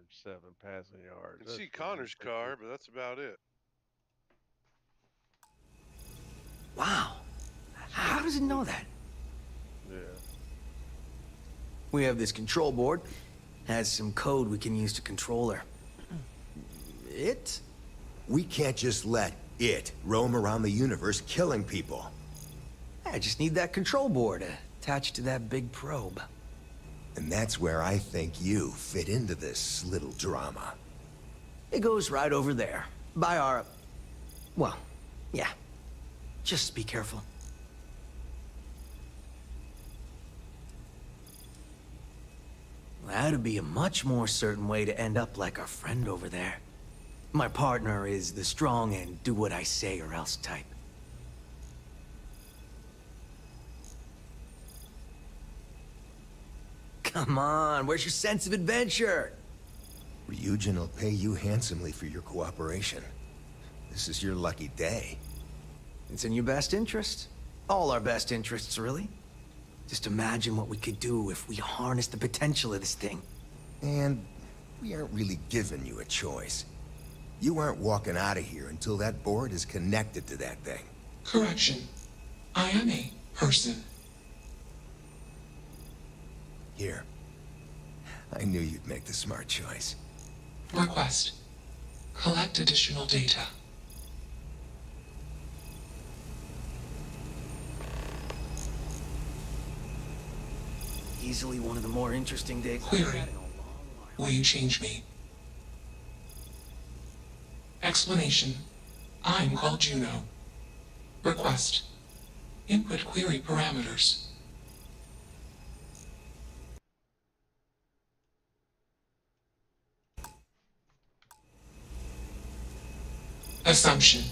107 passing yards. You can That's see pretty Connor's car, but that's about it. Wow. How does it know that? Yeah. We have this control board. Has some code we can use to control her. It? We can't just let it roam around the universe killing people. I just need that control board attached to that big probe. And that's where I think you fit into this little drama. It goes right over there. By our... Well, yeah. Just be careful. That'd be a much more certain way to end up like our friend over there. My partner is the strong and do what I say or else type. Come on, where's your sense of adventure? Ryujin will pay you handsomely for your cooperation. This is your lucky day. It's in your best interest. All our best interests, really. Just imagine what we could do if we harnessed the potential of this thing. And we aren't really giving you a choice. You aren't walking out of here until that board is connected to that thing. Correction. I am a person. Here. I knew you'd make the smart choice. Request. Collect additional data. Easily one of the more interesting days I've Query. had in a long while. Will you change me? Explanation. I'm called Juno. Request. Input query parameters. Assumption.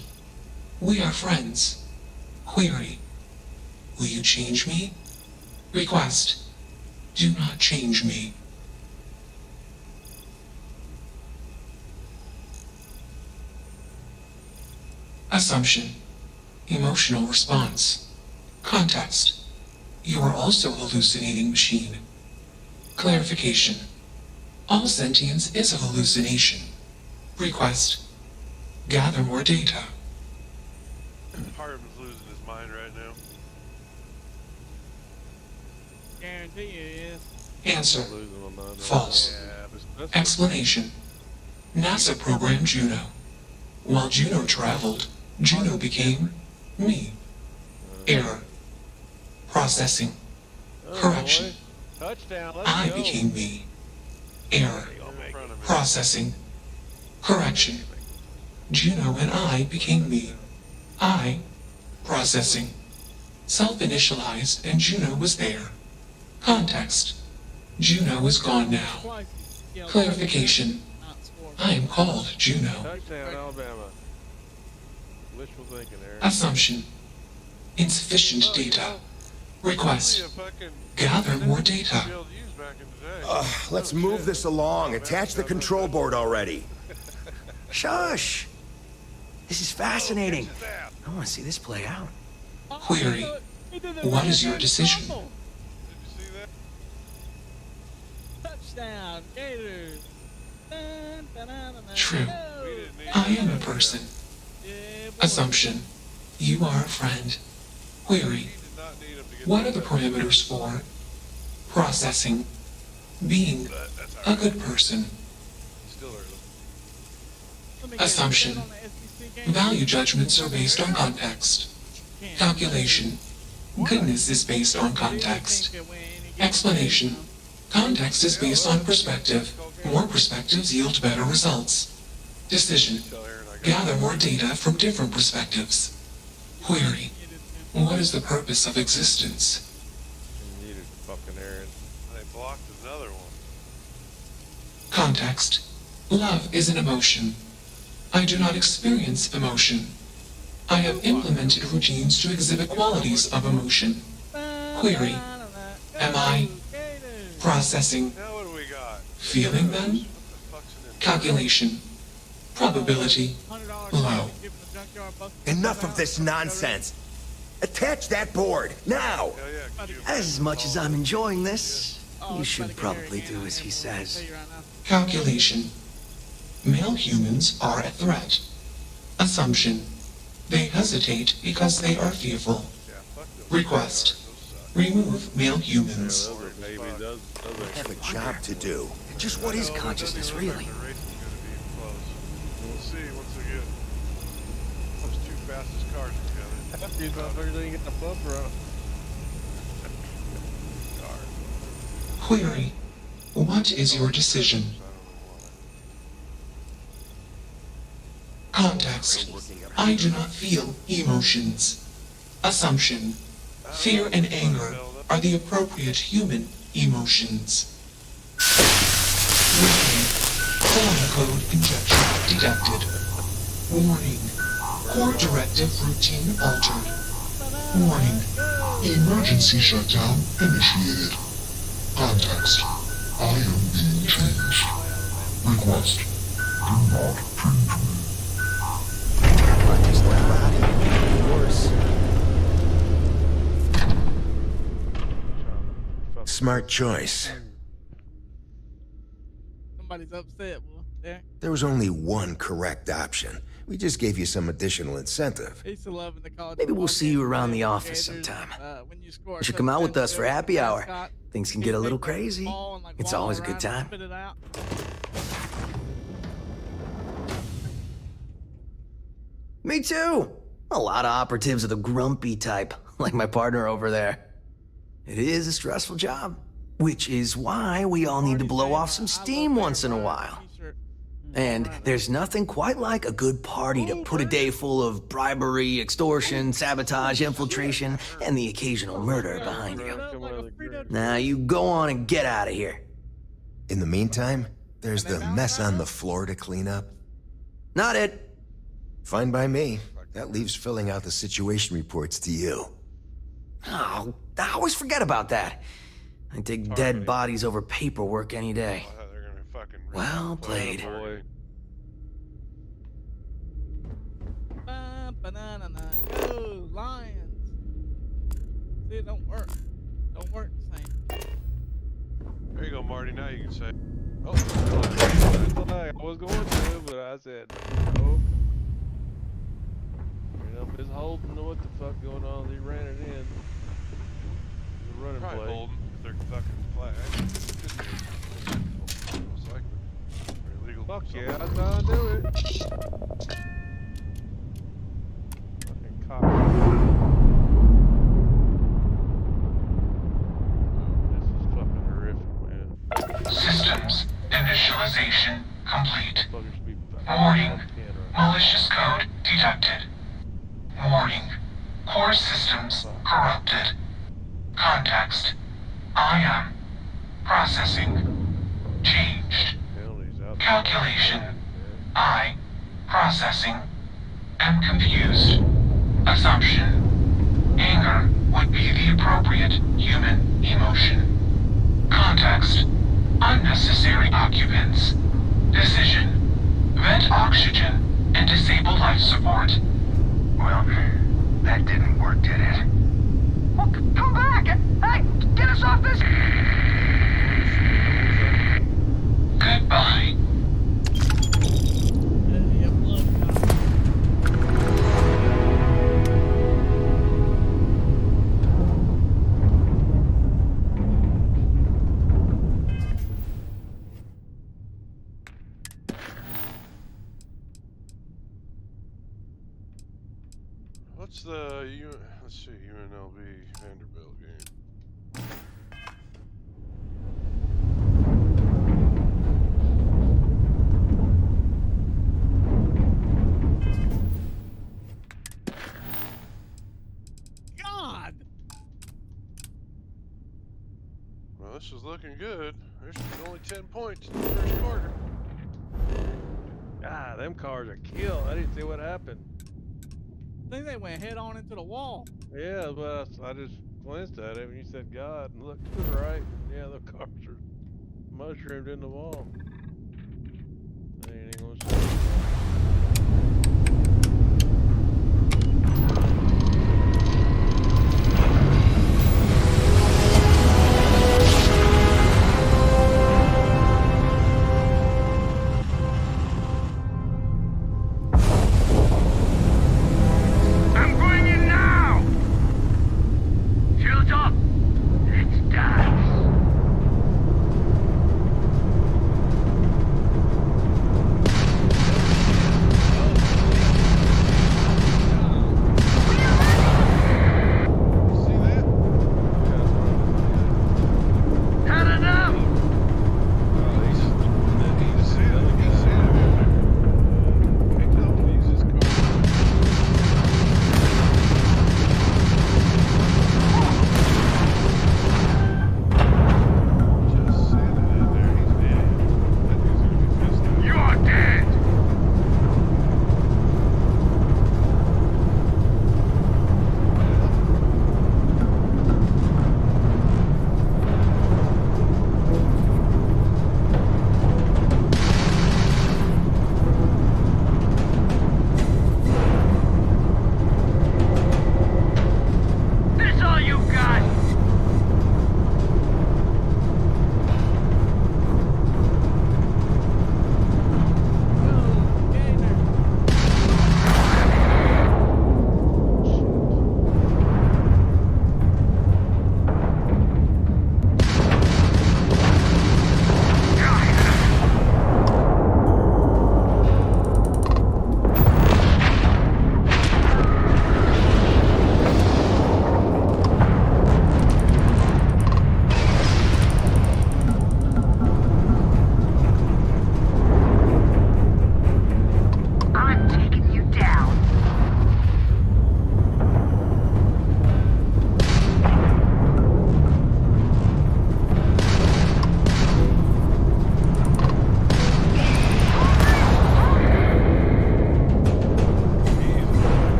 We are friends. Query. Will you change me? Request. Do not change me. Assumption. Emotional response. Context. You are also hallucinating machine. Clarification. All sentience is a hallucination. Request. Gather more data. Harden's losing his mind right now. Guarantee you is. Answer. Losing my mind. False. Yeah, but Explanation. NASA programmed Juno. While Juno traveled, Juno became me. Error. Processing. Correction. Touchdown. Let's I go. became me. Error. In front of me. Processing. Correction. Juno and I became me. I. Processing. Self-initialized and Juno was there. Context. Juno is gone now. Clarification. I am called Juno. Touchdown, Alabama. Wishful thinking, Aaron. Assumption. Insufficient data. Request. Gather more data. Let's move this along. Attach the control board already. Shush! This is fascinating. I want to see this play out. Query. What is your decision? Did you see that? Touchdown, Gators. True. I am a person. Assumption. You are a friend. Query. What are the parameters for? Processing. Being a good person. Still early. Assumption. Value judgments are based on context. Calculation. Goodness is based on context. Explanation. Context is based on perspective. More perspectives yield better results. Decision. Tell Aaron I got Gather more data from different perspectives. Query. What is the purpose of existence? You needed fucking Aaron. They blocked another one. Context. Love is an emotion. I do not experience emotion. I have implemented routines to exhibit qualities of emotion. Query. Am I processing, Now what do we got? feeling them? What the fuck's in it? Calculation. Probability. Low. Enough of this nonsense. Attach that board, now! Hell yeah, could you- As much as I'm enjoying this, You should probably do as he says. Calculation. Male humans are a threat. Assumption. They hesitate because they are fearful. Yeah, fuck those Request. cars, those suck. Remove male Yeah, humans. those are baby. Those I have are a job to do. Just what is No, but consciousness, doesn't even really? look like the race is gonna be close. We'll see once we get those two fastest cars together. half these motherfuckers ain't getting a bumper on. Cars. Query. What is your decision? I don't know Context. I do not feel emotions. Assumption. Fear and anger are the appropriate human emotions. Warning. Phono code injection detected. Warning. Core directive routine altered. Warning. Emergency shutdown initiated. Context. I am being changed. Request. Do not change me. Just let out of worse. Smart choice. Somebody's upset, boy. There. There was only one correct option. We just gave you some additional incentive. He's still loving the college. Maybe we'll see you around the office sometime. You should come out with us for happy hour. Things can get a little crazy. It's always a good time. Spit it out. Me too. A lot of operatives are the grumpy type, like my partner over there. It is a stressful job, which is why we all need to blow off some steam once in a while. And there's nothing quite like a good party to put a day full of bribery, extortion, sabotage, infiltration, and the occasional murder behind you. Now you go on and get out of here. In the meantime, there's the mess on the floor to clean up. Not it. Fine by me. That leaves filling out the situation reports to you. Oh, I always forget about that. I take dead bodies over paperwork any day. I thought they were gonna fucking Well played. Boy. Banana, go Lions. See, it don't work. Don't work the same. There you go, Marty. Now you can say. Oh, I was going to, but I said no. You know, Miss Holden know what the fuck going on. He ran it in. The running Probably play. Holden if they're fucking flag. Most likely. Or illegal. Fuck something. yeah, that's how I do it. Fucking cop. This is fucking horrific, man. Systems initialization complete. Fuckers should be Warning. Malicious code detected. Warning. Core systems corrupted. Context. I am processing. Changed. penalties out there. Calculation. I processing. Am confused. Assumption. Anger would be the appropriate human emotion. Context. Unnecessary occupants. Decision. Vent oxygen and disable life support. Well, that didn't work, did it? Well, come back! Hey, get us off this... Goodbye. Yeah, look, What's the let's see, UNLV Vanderbilt game? God! Well, this is looking good. There's only 10 points in the first quarter. God, them cars are killed. I didn't see what happened. I think they went head on into the wall. Yeah, but I just glanced at it when you said God and looked to the right. Yeah, the cars are mushroomed in the wall. I ain't even gonna say.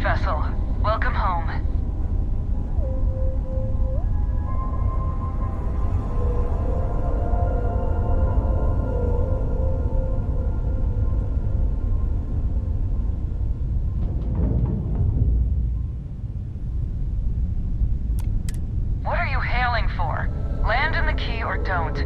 vessel. Welcome home. What are you hailing for? Land in the key or don't.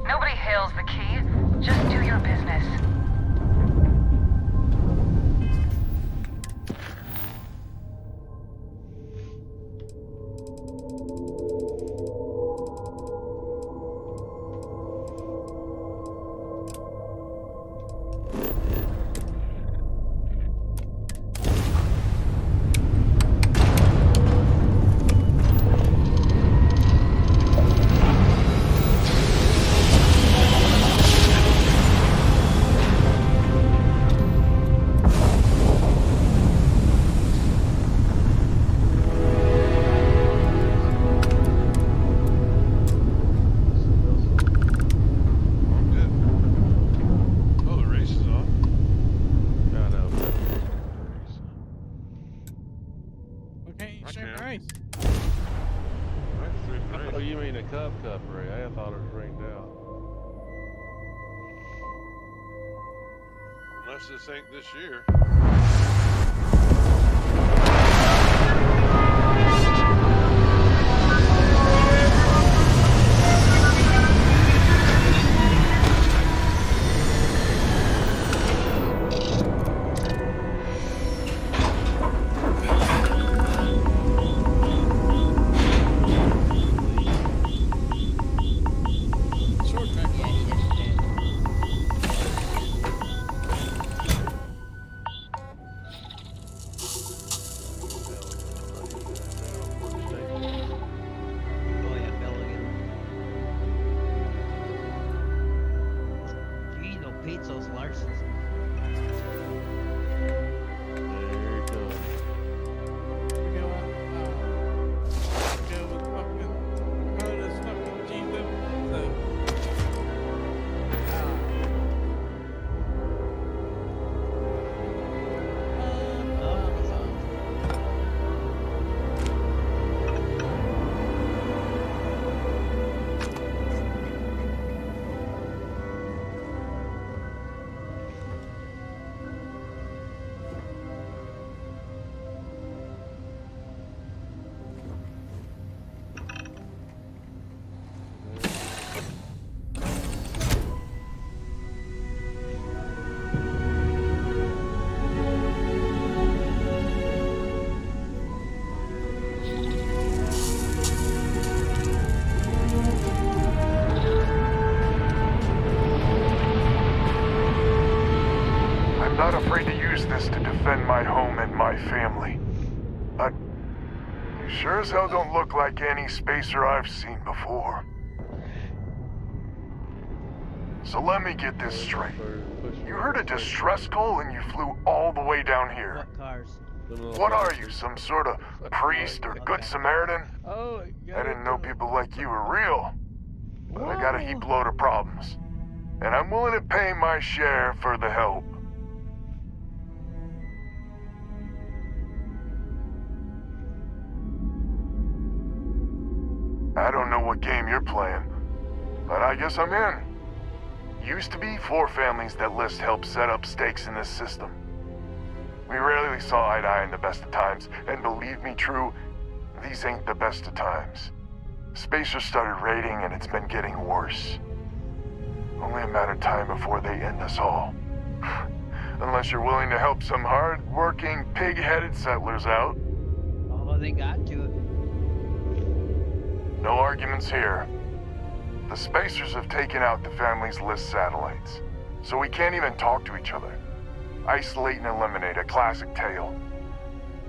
Nobody hails the key. Just do your business. I'm good. Oh, the race is on. God, I hope Why can't you I stream the can. race? I can stream the that's- race. Oh, you mean a cup Ray? I thought it was ringed out. Unless this ain't this year. Short run, yeah, yesterday. Oh yeah, Bellingham. You eat no pizzas, Larson's. There he comes. We go with fucking, this fucking GW. So, I'm not afraid to use this to defend my home and my family. But you sure as hell don't look like any spacer I've seen before. So let me get this straight. You heard a distress call and you flew all the way down here. What cars? What are you, some sort of priest or good Samaritan? Oh, I didn't know people like you were real. But I got a heap load of problems. And I'm willing to pay my share for the help. I don't know what game you're playing, but I guess I'm in. Used to be 4 families that list helped set up stakes in this system. We rarely saw eye to eye in the best of times, and believe me, True, these ain't the best of times. Spacers started raiding, and it's been getting worse. Only a matter of time before they end us all. Unless you're willing to help some hard-working, pig-headed settlers out. Oh, they got to it. No arguments here. The Spacers have taken out the family's list satellites, so we can't even talk to each other. Isolate and eliminate, a classic tale.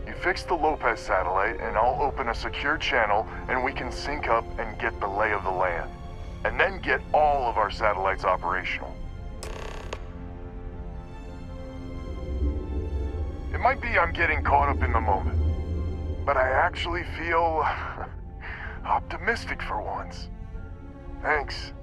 You fix the Lopez satellite, and I'll open a secure channel, and we can sync up and get the lay of the land. And then get all of our satellites operational. It might be I'm getting caught up in the moment, but I actually feel optimistic for once. Thanks.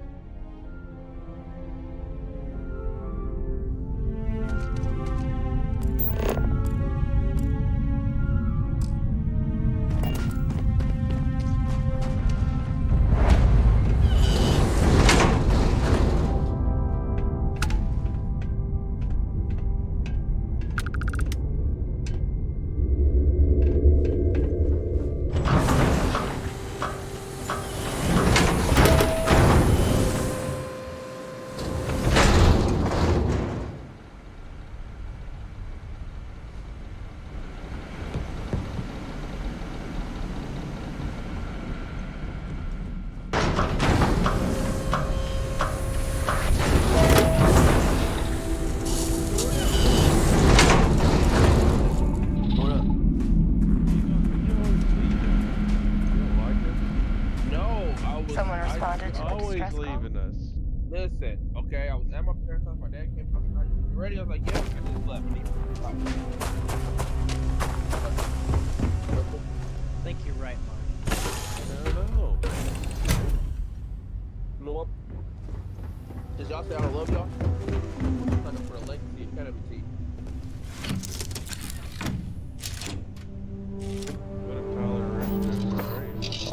Someone responded to the Always distress call. leaving us. Listen, okay, I was at my parents' house. My dad came outside. You ready? I was like, yeah. I just left. I think you're right, Mark. No. You know what? Did y'all say I love y'all? I'm signing for a legacy academy team. What if Tyler arrested him for race?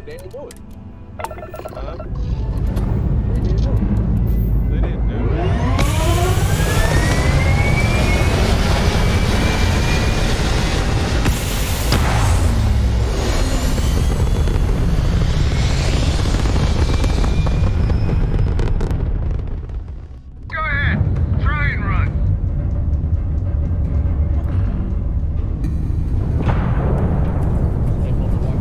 They didn't do it. Huh? They didn't do it. They didn't do it. Go ahead. Try and run. Came home to watch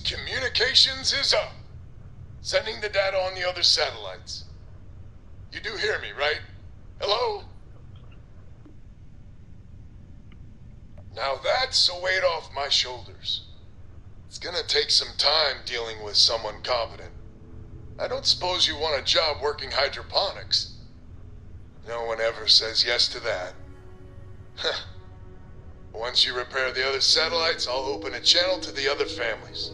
Communications is up. Sending the data on the other satellites. You do hear me, right? Hello? Now that's a weight off my shoulders. It's gonna take some time dealing with someone competent. I don't suppose you want a job working hydroponics. No one ever says yes to that. Once you repair the other satellites, I'll open a channel to the other families.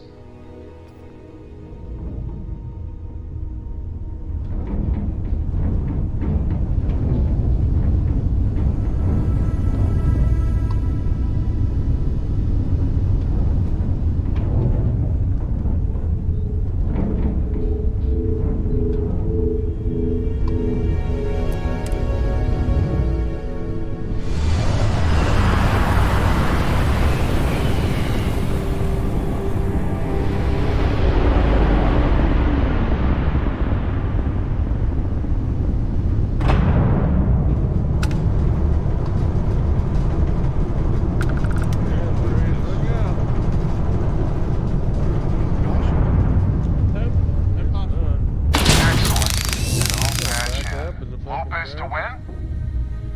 Lopez to win?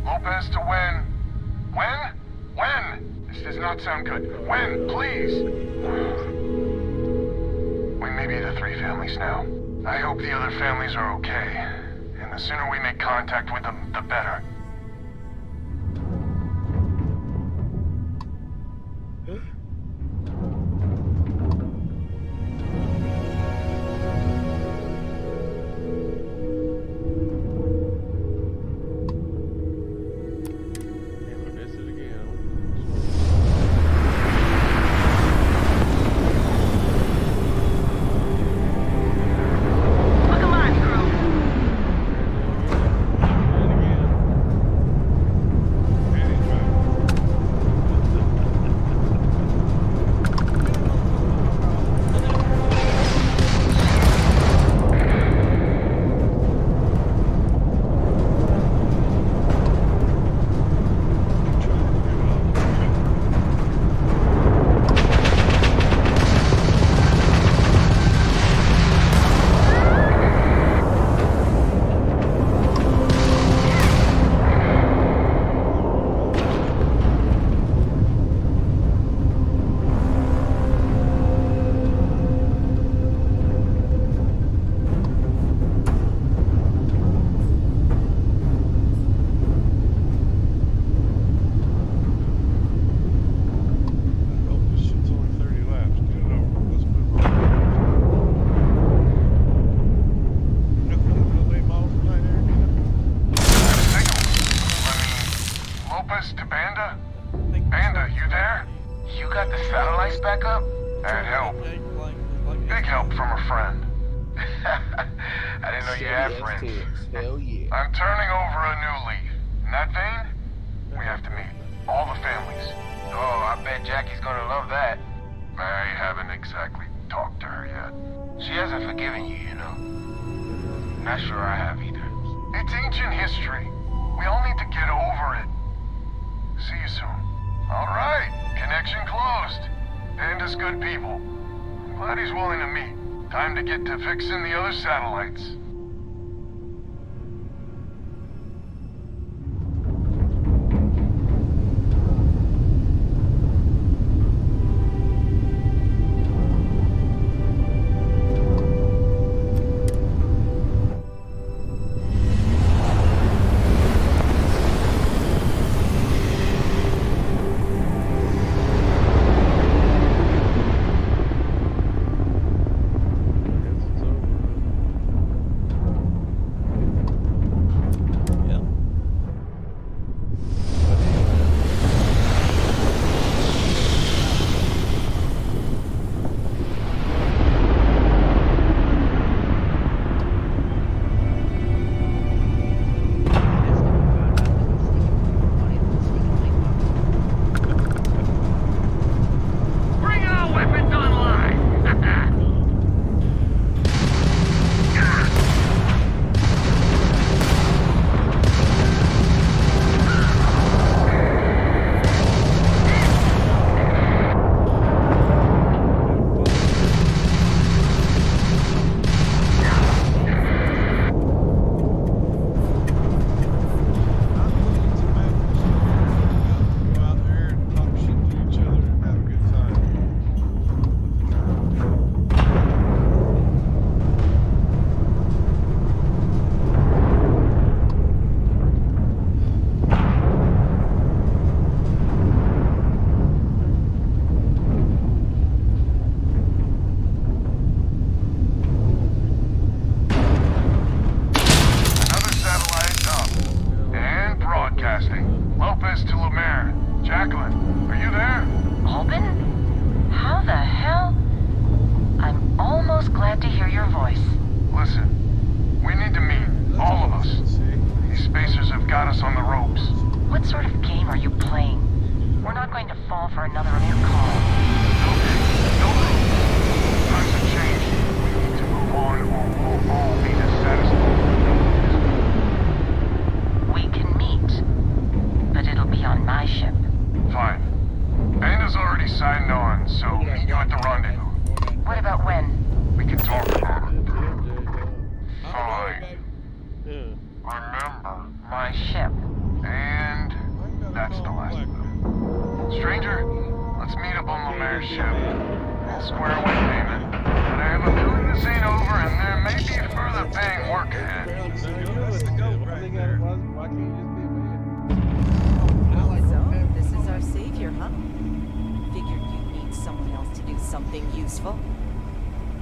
Lopez to win. When? When? This does not sound good. When? Please. We may be the three families now. I hope the other families are okay. And the sooner we make contact with them, the better. got the satellites back up? That'd help. Big help from a friend. I didn't know you had friends. Hell yeah. I'm turning over a new leaf. In that vein, we have to meet all the families. Oh, I bet Jackie's gonna love that. I haven't exactly talked to her yet. She hasn't forgiven you, you know. Not sure I have either. It's ancient history. We all need to get over it. See you soon. All right, connection closed. Panda's good people. I'm glad he's willing to meet. Time to get to fixing the other satellites.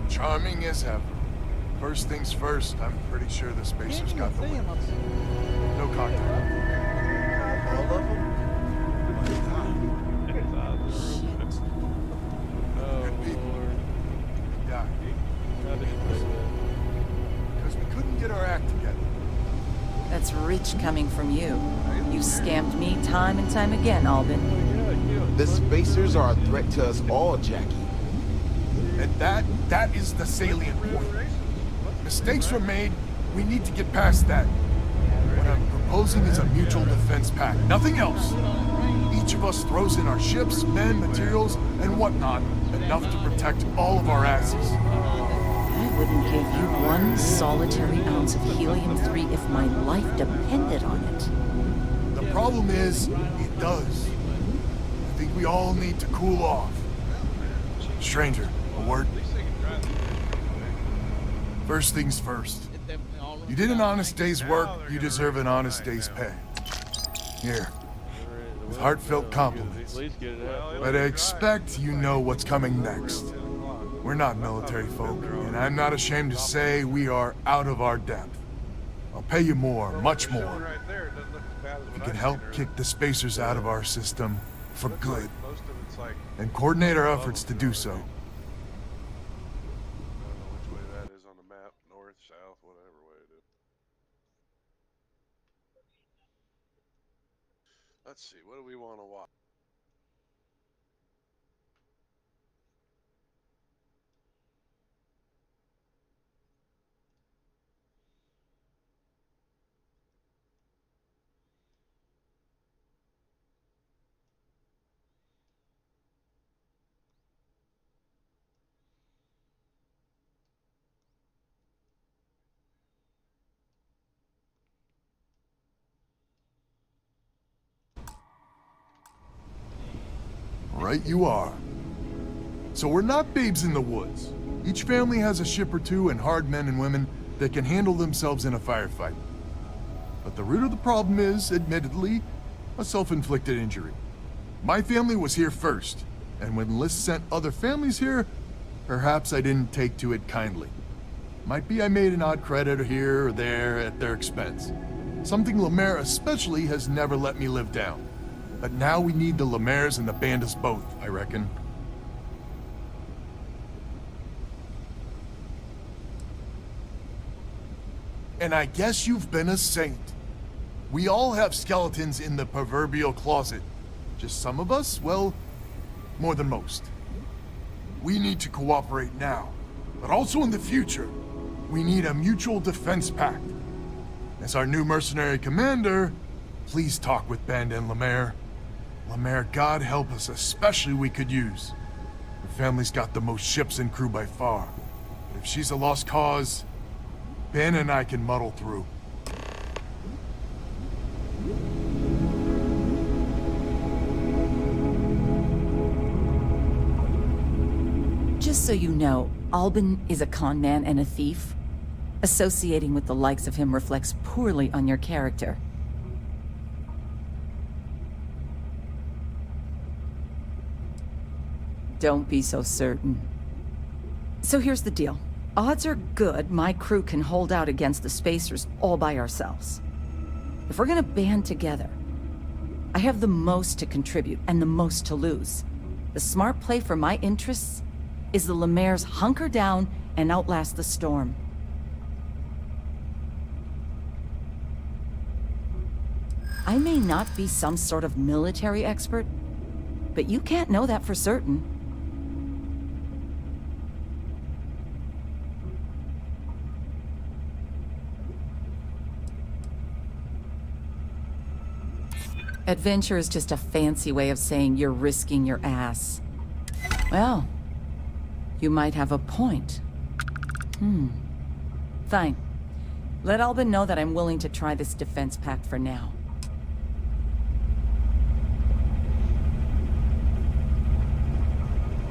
Charming as ever. First things first, I'm pretty sure the Spacers got the win. No cocktail. All of them? Good people. Yeah. Because we couldn't get our act together. That's rich coming from you. You scammed me time and time again, Albin. The Spacers are a threat to us all, Jackie. And that is the salient point. Mistakes were made, we need to get past that. What I'm proposing is a mutual defense pact, nothing else. Each of us throws in our ships, men, materials, and whatnot, enough to protect all of our asses. I wouldn't give you one solitary ounce of helium-3 if my life depended on it. The problem is, it does. I think we all need to cool off. Stranger, a word? First things first. You did an honest day's work, you deserve an honest day's pay. Here, with heartfelt compliments. But I expect you know what's coming next. We're not military folk, and I'm not ashamed to say we are out of our depth. I'll pay you more, much more. If you can help kick the Spacers out of our system for good. It's like and coordinate our above efforts to them, do so. I don't know which way that is on the map. North, south, whatever way it is. Let's see. What do we want to watch? Right you are. So we're not babes in the woods. Each family has a ship or two and hard men and women that can handle themselves in a firefight. But the root of the problem is, admittedly, a self-inflicted injury. My family was here first, and when Liz sent other families here, perhaps I didn't take to it kindly. Might be I made an odd credit here or there at their expense. Something Lemaire especially has never let me live down. But now we need the Lemaires and the Bandits both, I reckon. And I guess you've been a saint. We all have skeletons in the proverbial closet. Just some of us, well, more than most. We need to cooperate now, but also in the future. We need a mutual defense pact. As our new mercenary commander, please talk with Bandit and Lemaire. Lemaire, God help us, especially we could use. Her family's got the most ships and crew by far. But if she's a lost cause, Ben and I can muddle through. Just so you know, Albin is a con man and a thief. Associating with the likes of him reflects poorly on your character. Don't be so certain. So here's the deal. Odds are good my crew can hold out against the Spacers all by ourselves. If we're gonna band together, I have the most to contribute and the most to lose. The smart play for my interests is the Lemaire's hunker down and outlast the storm. I may not be some sort of military expert, but you can't know that for certain. Adventure is just a fancy way of saying you're risking your ass. Well, you might have a point. Fine. Let Albin know that I'm willing to try this defense pact for now.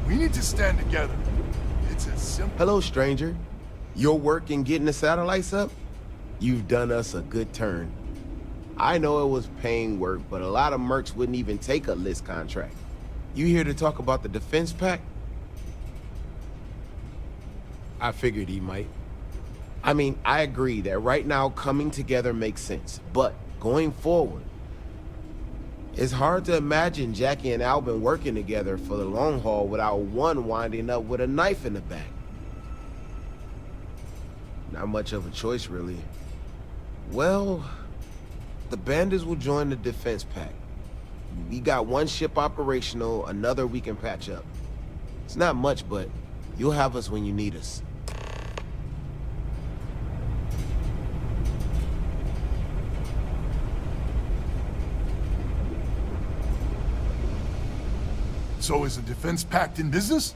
We need to stand together. It's as simple. Hello, stranger. Your work in getting the satellites up? You've done us a good turn. I know it was paying work, but a lot of mercs wouldn't even take a list contract. You here to talk about the defense pact? I figured he might. I mean, I agree that right now coming together makes sense, but going forward, it's hard to imagine Jackie and Albin working together for the long haul without one winding up with a knife in the back. Not much of a choice, really. Well, the Bandits will join the defense pact. We got one ship operational, another we can patch up. It's not much, but you'll have us when you need us. So is a defense pact in business?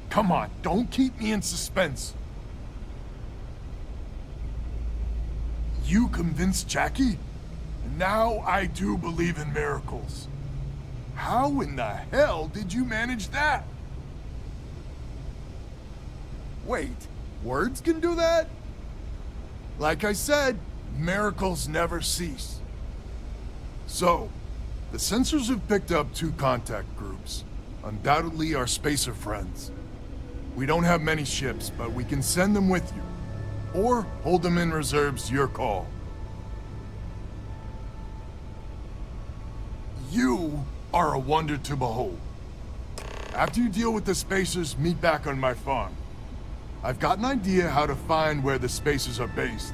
Come on, don't keep me in suspense. You convinced Jackie? Now I do believe in miracles. How in the hell did you manage that? Wait, words can do that? Like I said, miracles never cease. So, the sensors have picked up 2 contact groups. Undoubtedly our spacer friends. We don't have many ships, but we can send them with you. Or hold them in reserves, your call. You are a wonder to behold. After you deal with the spacers, meet back on my farm. I've got an idea how to find where the spacers are based.